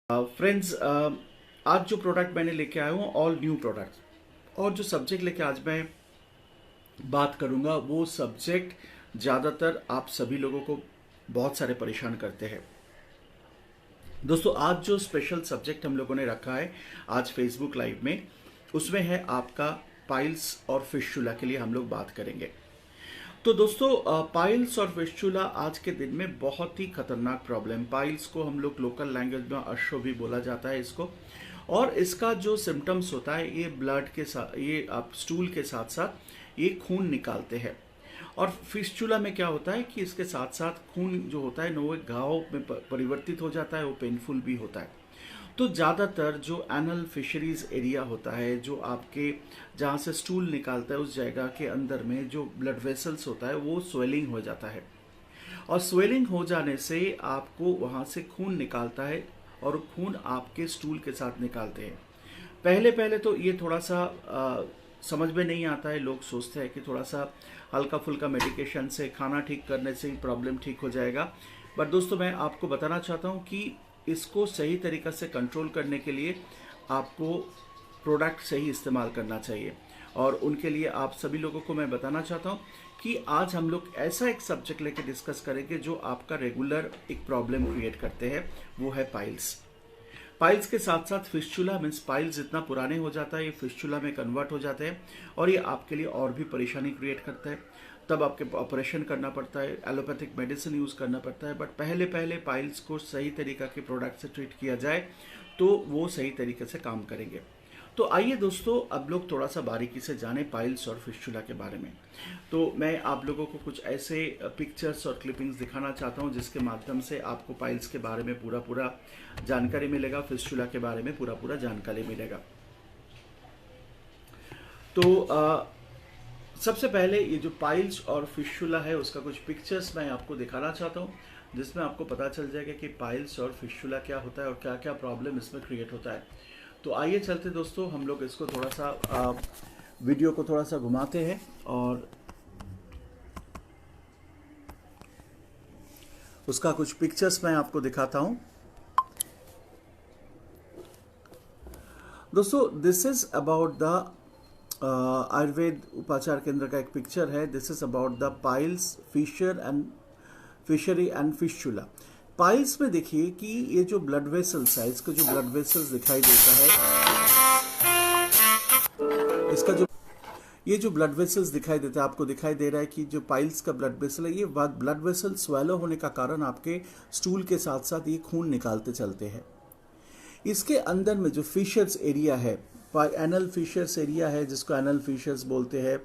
Friends, आज जो product मैंने लेके आया हूँ ऑल न्यू प्रोडक्ट, और जो सब्जेक्ट लेके आज मैं बात करूँगा वो सब्जेक्ट ज़्यादातर आप सभी लोगों को बहुत सारे परेशान करते हैं। दोस्तों, आज जो स्पेशल सब्जेक्ट हम लोगों ने रखा है आज फेसबुक लाइव में, उसमें है आपका पाइल्स और फिस्टुला के लिए हम लोग बात करेंगे। तो दोस्तों, पाइल्स और फिस्टुला आज के दिन में बहुत ही खतरनाक प्रॉब्लम। पाइल्स को हम लोग लोकल लैंग्वेज में अर्शो भी बोला जाता है इसको, और इसका जो सिम्टम्स होता है ये ब्लड के साथ, ये आप स्टूल के साथ साथ ये खून निकालते हैं। और फिस्टुला में क्या होता है कि इसके साथ साथ खून जो होता है ना वो एक घाव में परिवर्तित हो जाता है, वो पेनफुल भी होता है। तो ज़्यादातर जो एनल फिशरीज एरिया होता है, जो आपके जहाँ से स्टूल निकालता है उस जगह के अंदर में जो ब्लड वेसल्स होता है वो स्वेलिंग हो जाता है, और स्वेलिंग हो जाने से आपको वहाँ से खून निकालता है, और खून आपके स्टूल के साथ निकालते हैं। पहले पहले तो ये थोड़ा सा समझ में नहीं आता है, लोग सोचते हैं कि थोड़ा सा हल्का फुल्का मेडिकेशन से, खाना ठीक करने से ही प्रॉब्लम ठीक हो जाएगा। बट दोस्तों, मैं आपको बताना चाहता हूँ कि इसको सही तरीक़ा से कंट्रोल करने के लिए आपको प्रोडक्ट सही इस्तेमाल करना चाहिए, और उनके लिए आप सभी लोगों को मैं बताना चाहता हूँ कि आज हम लोग ऐसा एक सब्जेक्ट लेके डिस्कस करेंगे जो आपका रेगुलर एक प्रॉब्लम क्रिएट करते हैं, वो है पाइल्स। पाइल्स के साथ साथ फिस्टुला, मीन्स पाइल्स जितना पुराने हो जाता है ये फिस्टुला में कन्वर्ट हो जाते हैं, और ये आपके लिए और भी परेशानी क्रिएट करता है। तब आपके ऑपरेशन करना पड़ता है, एलोपैथिक मेडिसिन यूज़ करना पड़ता है। बट पहले पहले पाइल्स को सही तरीक़ा के प्रोडक्ट से ट्रीट किया जाए तो वो सही तरीके से काम करेंगे। तो आइए दोस्तों, अब लोग थोड़ा सा बारीकी से जाने पाइल्स और फिस्टुला के बारे में। तो मैं आप लोगों को कुछ ऐसे पिक्चर्स और क्लिपिंग्स दिखाना चाहता हूं जिसके माध्यम से आपको पाइल्स के बारे में पूरा जानकारी मिलेगा, फिस्टुला के बारे में पूरा जानकारी मिलेगा। तो सबसे पहले ये जो पाइल्स और फिस्टुला है उसका कुछ पिक्चर्स मैं आपको दिखाना चाहता हूँ, जिसमें आपको पता चल जाएगा कि पाइल्स और फिस्टुला क्या होता है और क्या क्या प्रॉब्लम इसमें क्रिएट होता है। तो आइए चलते दोस्तों, हम लोग इसको थोड़ा सा वीडियो को थोड़ा सा घुमाते हैं और उसका कुछ पिक्चर्स मैं आपको दिखाता हूं। दोस्तों, this is about the Ayurveda उपाचार केंद्र का एक पिक्चर है। This is about the piles, fissure and fistula. Piles में देखिए कि ये जो ब्लड वेसल्स है, इसका जो ब्लड वेसल्स दिखाई देता है, इसका जो ये जो ब्लड वेसल्स दिखाई देता है, आपको दिखाई दे रहा है कि जो पाइल्स का ब्लड वेसल है, ये ब्लड वेसल स्वेलो होने का कारण आपके स्टूल के साथ साथ ये खून निकालते चलते हैं। इसके अंदर में जो फिशर्स एरिया है, एनल फिशर्स एरिया है, जिसको एनल फिशर्स बोलते हैं,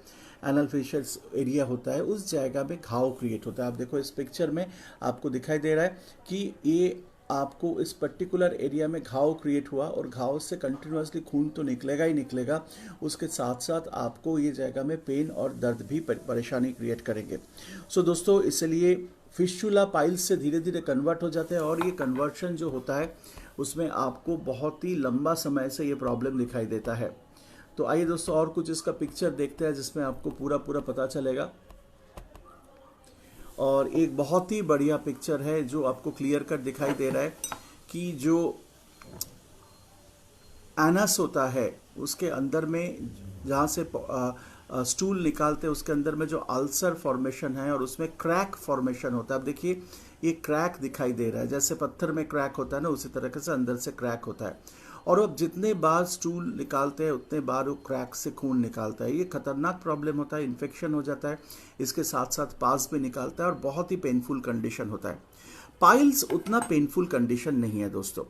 एनल फिशर्स एरिया होता है, उस जगह में घाव क्रिएट होता है। आप देखो इस पिक्चर में आपको दिखाई दे रहा है कि ये आपको इस पर्टिकुलर एरिया में घाव क्रिएट हुआ, और घाव से कंटिन्यूसली खून तो निकलेगा ही निकलेगा, उसके साथ साथ आपको ये जगह में पेन और दर्द भी परेशानी क्रिएट करेंगे। सो दोस्तों, इसलिए फिस्टुला पाइल्स से धीरे धीरे कन्वर्ट हो जाते हैं, और ये कन्वर्शन जो होता है उसमें आपको बहुत ही लंबा समय से ये प्रॉब्लम दिखाई देता है। तो आइए दोस्तों, और कुछ इसका पिक्चर देखते हैं जिसमें आपको पूरा पता चलेगा। और एक बहुत ही बढ़िया पिक्चर है जो आपको क्लियर कट दिखाई दे रहा है कि जो एनस होता है उसके अंदर में जहाँ से स्टूल निकालते हैं, उसके अंदर में जो अल्सर फॉर्मेशन है और उसमें क्रैक फॉर्मेशन होता है। अब देखिए ये क्रैक दिखाई दे रहा है, जैसे पत्थर में क्रैक होता है ना, उसी तरीके से अंदर से क्रैक होता है, और अब जितने बार स्टूल निकालते हैं उतने बार वो क्रैक से खून निकालता है। ये खतरनाक प्रॉब्लम होता है, इन्फेक्शन हो जाता है, इसके साथ साथ पास भी निकालता है, और बहुत ही पेनफुल कंडीशन होता है। पाइल्स उतना पेनफुल कंडीशन नहीं है दोस्तों।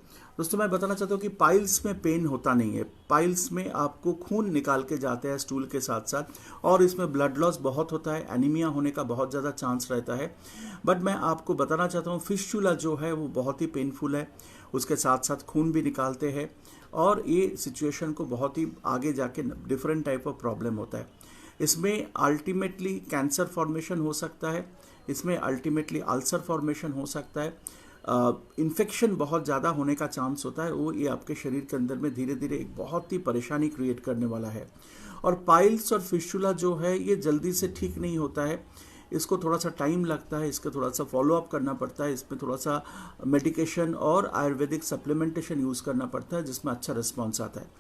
मैं बताना चाहता हूँ कि पाइल्स में पेन होता नहीं है। पाइल्स में आपको खून निकाल के जाते हैं स्टूल के साथ साथ, और इसमें ब्लड लॉस बहुत होता है, एनीमिया होने का बहुत ज़्यादा चांस रहता है। बट मैं आपको बताना चाहता हूँ फिस्टुला जो है वो बहुत ही पेनफुल है, उसके साथ साथ खून भी निकालते हैं, और ये सिचुएशन को बहुत ही आगे जाके डिफरेंट टाइप ऑफ प्रॉब्लम होता है। इसमें अल्टीमेटली कैंसर फॉर्मेशन हो सकता है, इसमें अल्टीमेटली अल्सर फॉर्मेशन हो सकता है, इन्फेक्शन बहुत ज़्यादा होने का चांस होता है, वो ये आपके शरीर के अंदर में धीरे धीरे एक बहुत ही परेशानी क्रिएट करने वाला है। और पाइल्स और फिस्टुला जो है ये जल्दी से ठीक नहीं होता है, इसको थोड़ा सा टाइम लगता है, इसका थोड़ा सा फॉलो अप करना पड़ता है, इसमें थोड़ा सा मेडिकेशन और आयुर्वेदिक सप्लीमेंटेशन यूज़ करना पड़ता है, जिसमें अच्छा रिस्पॉन्स आता है।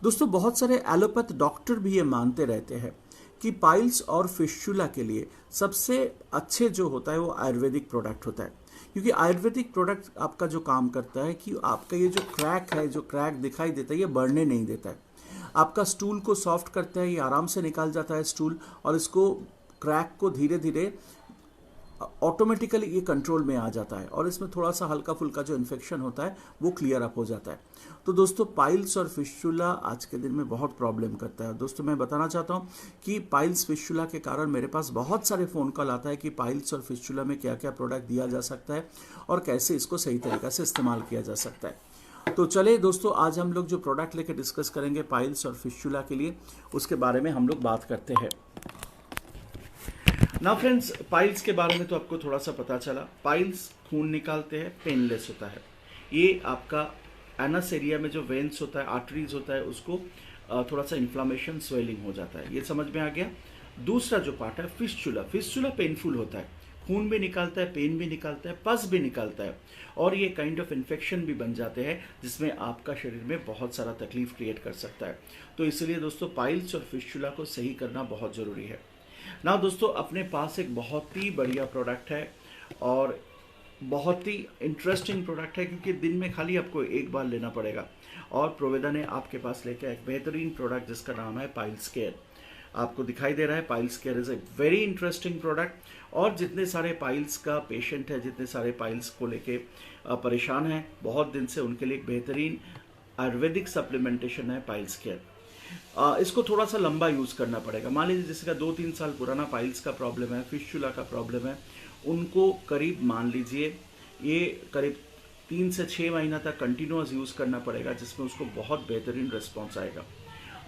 दोस्तों बहुत सारे एलोपैथ डॉक्टर भी ये मानते रहते हैं कि पाइल्स और फिस्चुला के लिए सबसे अच्छे जो होता है वो आयुर्वेदिक प्रोडक्ट होता है, क्योंकि आयुर्वेदिक प्रोडक्ट आपका जो काम करता है कि आपका ये जो क्रैक है, जो क्रैक दिखाई देता है, ये बढ़ने नहीं देता है। आपका स्टूल को सॉफ्ट करता है, ये आराम से निकाल जाता है स्टूल, और इसको क्रैक को धीरे धीरे ऑटोमेटिकली ये कंट्रोल में आ जाता है, और इसमें थोड़ा सा हल्का फुल्का जो इन्फेक्शन होता है वो क्लियर अप हो जाता है। तो दोस्तों पाइल्स और फिस्चुला आज के दिन में बहुत प्रॉब्लम करता है। दोस्तों मैं बताना चाहता हूँ कि पाइल्स फिस्चुला के कारण मेरे पास बहुत सारे फ़ोन कॉल आता है कि पाइल्स और फिस्चुला में क्या क्या प्रोडक्ट दिया जा सकता है और कैसे इसको सही तरीक़ा से इस्तेमाल किया जा सकता है। तो चले दोस्तों, आज हम लोग जो प्रोडक्ट लेके डिस्कस करेंगे पाइल्स और फिस्चुला के लिए, उसके बारे में हम लोग बात करते हैं। ना फ्रेंड्स, पाइल्स के बारे में तो आपको थोड़ा सा पता चला। पाइल्स खून निकालते हैं, पेनलेस होता है। ये आपका एनस एरिया में जो वेन्स होता है, आर्टरीज होता है, उसको थोड़ा सा इन्फ्लामेशन, स्वेलिंग हो जाता है। ये समझ में आ गया। दूसरा जो पार्ट है फिस्चुला, फिस्चुला पेनफुल होता है, खून भी निकालता है, पेन भी निकालता है, पस भी निकालता है, और ये काइंड ऑफ इन्फेक्शन भी बन जाते हैं, जिसमें आपका शरीर में बहुत सारा तकलीफ क्रिएट कर सकता है। तो इसलिए दोस्तों पाइल्स और फिस्चुला को सही करना बहुत ज़रूरी है ना। दोस्तों अपने पास एक बहुत ही बढ़िया प्रोडक्ट है और बहुत ही इंटरेस्टिंग प्रोडक्ट है, क्योंकि दिन में खाली आपको एक बार लेना पड़ेगा, और प्रोवेदा ने आपके पास लेकर एक बेहतरीन प्रोडक्ट जिसका नाम है पाइल्स केयर। आपको दिखाई दे रहा है, piles care is a very interesting product, और जितने सारे पाइल्स का पेशेंट है, जितने सारे पाइल्स को लेके परेशान हैं बहुत दिन से, उनके लिए एक बेहतरीन आयुर्वेदिक सप्लीमेंटेशन है पाइल्स केयर। इसको थोड़ा सा लंबा यूज़ करना पड़ेगा। मान लीजिए जिसका 2-3 साल पुराना पाइल्स का प्रॉब्लम है, फिस्चुला का प्रॉब्लम है, उनको करीब मान लीजिए ये करीब 3 से 6 महीना तक कंटिन्यूस यूज़ करना पड़ेगा, जिसमें उसको बहुत बेहतरीन रिस्पॉन्स आएगा।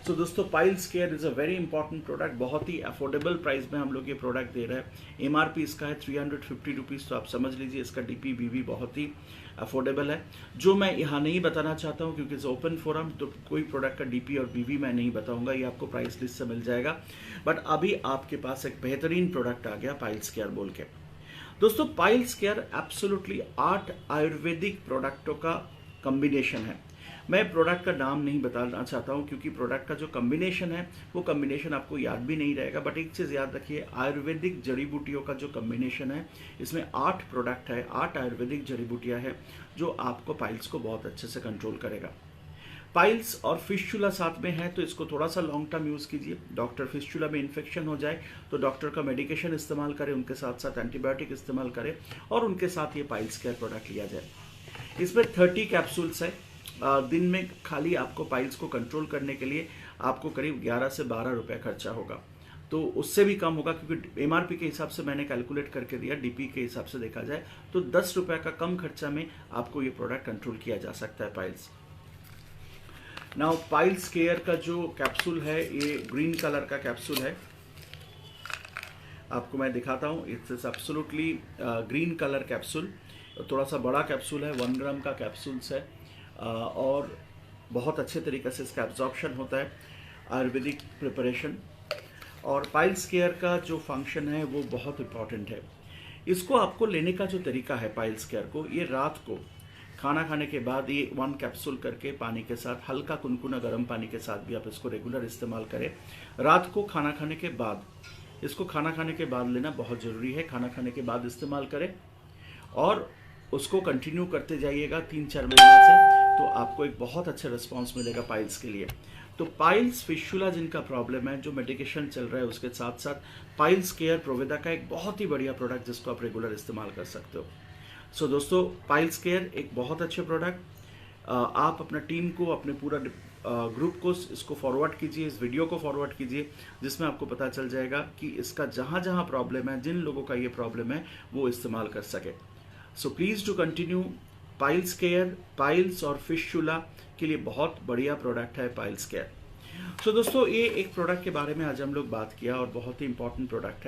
सो दोस्तों piles care is a very important product. बहुत ही अफोर्डेबल प्राइस में हम लोग ये प्रोडक्ट दे रहे हैं। MRP इसका है 350 रुपीज़, तो आप समझ लीजिए इसका DP BB बहुत ही अफोर्डेबल है। जो मैं यहाँ नहीं बताना चाहता हूँ, क्योंकि इट्स ओपन फोरम, तो कोई प्रोडक्ट का DP और BB मैं नहीं बताऊँगा, ये आपको प्राइस लिस्ट से मिल जाएगा। बट अभी आपके पास एक बेहतरीन प्रोडक्ट आ गया पाइल्स केयर बोल के। दोस्तों पाइल्स केयर एब्सोल्युटली 8 आयुर्वेदिक प्रोडक्टों का कॉम्बिनेशन है। मैं प्रोडक्ट का नाम नहीं बताना चाहता हूँ, क्योंकि प्रोडक्ट का जो कॉम्बिनेशन है वो कॉम्बिनेशन आपको याद भी नहीं रहेगा। बट एक चीज़ याद रखिए, आयुर्वेदिक जड़ी बूटियों का जो कॉम्बिनेशन है, इसमें 8 प्रोडक्ट है, 8 आयुर्वेदिक जड़ी बूटियाँ हैं, जो आपको पाइल्स को बहुत अच्छे से कंट्रोल करेगा। पाइल्स और फिस्चुला साथ में है, तो इसको थोड़ा सा लॉन्ग टर्म यूज़ कीजिए। डॉक्टर फिस्चुला में इन्फेक्शन हो जाए तो डॉक्टर का मेडिकेशन इस्तेमाल करें, उनके साथ साथ एंटीबायोटिक इस्तेमाल करें, और उनके साथ ये पाइल्स केयर प्रोडक्ट लिया जाए। इसमें 30 कैप्सूल्स है। दिन में खाली आपको पाइल्स को कंट्रोल करने के लिए आपको करीब 11 से 12 रुपये खर्चा होगा, तो उससे भी कम होगा, क्योंकि MRP के हिसाब से मैंने कैलकुलेट करके दिया। DP के हिसाब से देखा जाए तो 10 रुपये का कम खर्चा में आपको ये प्रोडक्ट कंट्रोल किया जा सकता है पाइल्स। नाउ पाइल्स केयर का जो कैप्सूल है, ये ग्रीन कलर का कैप्सूल है, आपको मैं दिखाता हूँ। It's absolutely green colour capsule, थोड़ा सा बड़ा कैप्सूल है, 1 ग्राम का कैप्सूल्स है, और बहुत अच्छे तरीके से इसका एब्जॉर्प्शन होता है, आयुर्वेदिक प्रिपरेशन। और पाइल्स केयर का जो फंक्शन है वो बहुत इम्पॉर्टेंट है। इसको आपको लेने का जो तरीका है पाइल्स केयर को, ये रात को खाना खाने के बाद ये 1 कैप्सूल करके पानी के साथ, हल्का कुनकुना गर्म पानी के साथ भी आप इसको रेगुलर इस्तेमाल करें। रात को खाना खाने के बाद, इसको खाना खाने के बाद लेना बहुत ज़रूरी है। खाना खाने के बाद इस्तेमाल करें और उसको कंटिन्यू करते जाइएगा 3-4 महीने से, तो आपको एक बहुत अच्छा रिस्पांस मिलेगा पाइल्स के लिए। तो पाइल्स फिस्चुला जिनका प्रॉब्लम है, जो मेडिकेशन चल रहा है, उसके साथ साथ पाइल्स केयर प्रोवेदा का एक बहुत ही बढ़िया प्रोडक्ट, जिसको आप रेगुलर इस्तेमाल कर सकते हो। सो दोस्तों पाइल्स केयर एक बहुत अच्छे प्रोडक्ट। आप अपना टीम को, अपने पूरा ग्रुप को इसको फॉरवर्ड कीजिए, इस वीडियो को फॉरवर्ड कीजिए, जिसमें आपको पता चल जाएगा कि इसका जहाँ जहाँ प्रॉब्लम है, जिन लोगों का ये प्रॉब्लम है, वो इस्तेमाल कर सके। So please to continue piles care. Piles और फिस्चुला के लिए बहुत बढ़िया प्रोडक्ट है पाइल्स केयर। सो दोस्तों ये एक प्रोडक्ट के बारे में आज हम लोग बात किया, और बहुत ही इंपॉर्टेंट प्रोडक्ट है।